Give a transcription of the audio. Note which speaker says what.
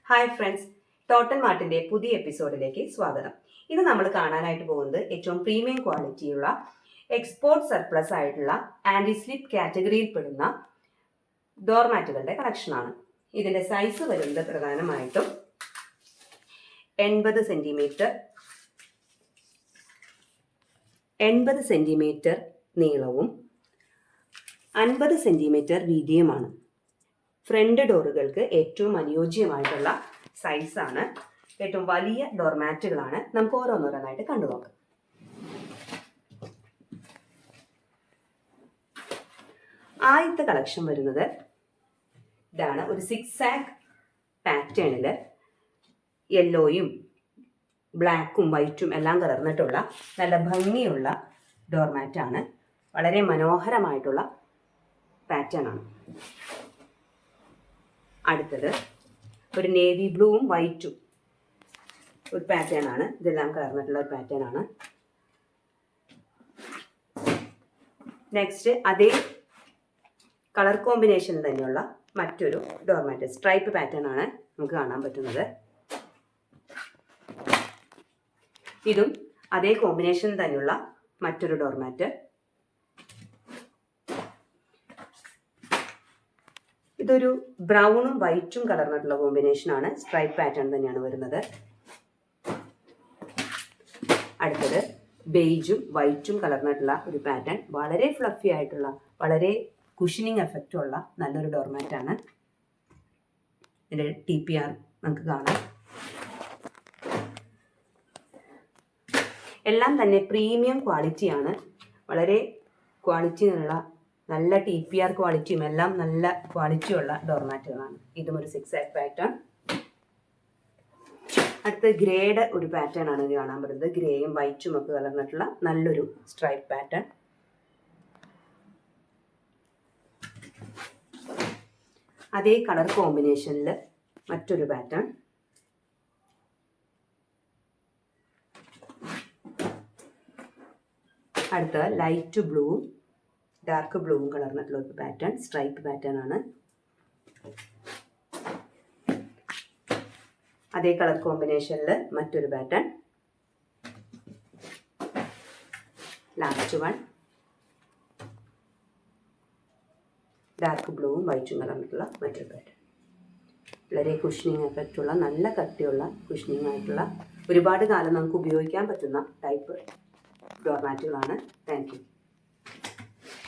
Speaker 1: Hi friends, total മാർട്ടിന്റെ പുതിയ എപ്പിസോഡിലേക്ക് സ്വാഗതം. ഇന്ന് നമ്മൾ കാണാനായിട്ട് പോകുന്നത് ഏറ്റവും പ്രീമിയം ക്വാളിറ്റിയുള്ള എക്സ്പോർട്ട് സർപ്ലസ് ആയിട്ടുള്ള ആന്റി സ്ലിപ്പ് കാറ്റഗറിയിൽ പെടുന്ന ഡോർമാറ്റുകളുടെ കളക്ഷനാണ്. ഇതിന്റെ സൈസ് വരുന്നത് പ്രധാനമായിട്ടും 80 സെന്റിമീറ്റർ നീളവും 50 സെന്റിമീറ്റർ വീതിയുമാണ്. ഫ്രണ്ട് ഡോറുകൾക്ക് ഏറ്റവും അനുയോജ്യമായിട്ടുള്ള സൈസാണ്. ഏറ്റവും വലിയ ഡോർമാറ്റുകളാണ്. നമുക്ക് ഓരോന്നോരോന്നായിട്ട് കണ്ടു നോക്കാം. ആദ്യത്തെ കളക്ഷൻ വരുന്നത് ഇതാണ്. ഒരു 6 ആക്ക് പാറ്റേണിൽ യെല്ലോയും ബ്ലാക്കും വൈറ്റും എല്ലാം കലർന്നിട്ടുള്ള നല്ല ഭംഗിയുള്ള ഡോർമാറ്റാണ്. വളരെ മനോഹരമായിട്ടുള്ള പാറ്റേൺ ആണ്. അടുത്തത് ഒരു നേവി ബ്ലൂവും വൈറ്റും ഒരു പാറ്റേൺ ആണ്. ഇതെല്ലാം കലർന്നിട്ടുള്ള ഒരു പാറ്റേൺ ആണ്. നെക്സ്റ്റ് അതേ കളർ കോമ്പിനേഷൻ തന്നെയുള്ള മറ്റൊരു ഡോർമാറ്റ് സ്ട്രൈപ്പ് പാറ്റേൺ ആണ് നമുക്ക് കാണാൻ പറ്റുന്നത്. ഇതും അതേ കോമ്പിനേഷൻ തന്നെയുള്ള മറ്റൊരു ഡോർമാറ്റ്. ഇതൊരു ബ്രൗണും വൈറ്റും കലർന്നിട്ടുള്ള കോമ്പിനേഷൻ ആണ്. സ്ട്രൈപ്പ് പാറ്റേൺ തന്നെയാണ് വരുന്നത്. അടുത്തത് ബെയ്ജും വൈറ്റും കലർന്നിട്ടുള്ള ഒരു പാറ്റേൺ. വളരെ ഫ്ലഫി ആയിട്ടുള്ള, വളരെ കുഷനിങ് എഫക്റ്റും ഉള്ള നല്ലൊരു ഡോർമാറ്റ് ആണ്. ഇതിൻ്റെ TPR നമുക്ക് കാണാം. എല്ലാം തന്നെ പ്രീമിയം ക്വാളിറ്റിയാണ്. വളരെ ക്വാളിറ്റിയുള്ള നല്ല TPR ക്വാളിറ്റിയും എല്ലാം നല്ല ക്വാളിറ്റിയുള്ള ഡോർമാറ്റുകളാണ്. ഇതും ഒരു 6 ആക്ക് പാറ്റേൺ. അടുത്ത ഗ്രേയുടെ ഒരു പാറ്റേൺ ആണ് ഇത് കാണാൻ പറ്റുന്നത്. ഗ്രേയും വൈറ്റും ഒക്കെ കലർന്നിട്ടുള്ള നല്ലൊരു സ്ട്രൈപ്പ് പാറ്റേൺ. അതേ കളർ കോമ്പിനേഷനിൽ മറ്റൊരു പാറ്റേൺ. അടുത്ത ലൈറ്റ് ബ്ലൂവും ഡാർക്ക് ബ്ലൂവും കളർന്നിട്ടുള്ള ഒരു പാറ്റേൺ. സ്ട്രൈപ്പ് പാറ്റേൺ ആണ്. അതേ കളർ കോമ്പിനേഷനിൽ മറ്റൊരു പാറ്റേൺ. ലാസ്റ്റ് വൺ ഡാർക്ക് ബ്ലൂവും വൈറ്റും കലർന്നിട്ടുള്ള മറ്റൊരു പാറ്റേൺ. വളരെ കുഷനിങ് എഫക്റ്റുള്ള, നല്ല കട്ടിയുള്ള കുഷനിങ് ആയിട്ടുള്ള, ഒരുപാട് കാലം നമുക്ക് ഉപയോഗിക്കാൻ പറ്റുന്ന ടൈപ്പ് ഡോർമാറ്റുകളാണ്. Thank you.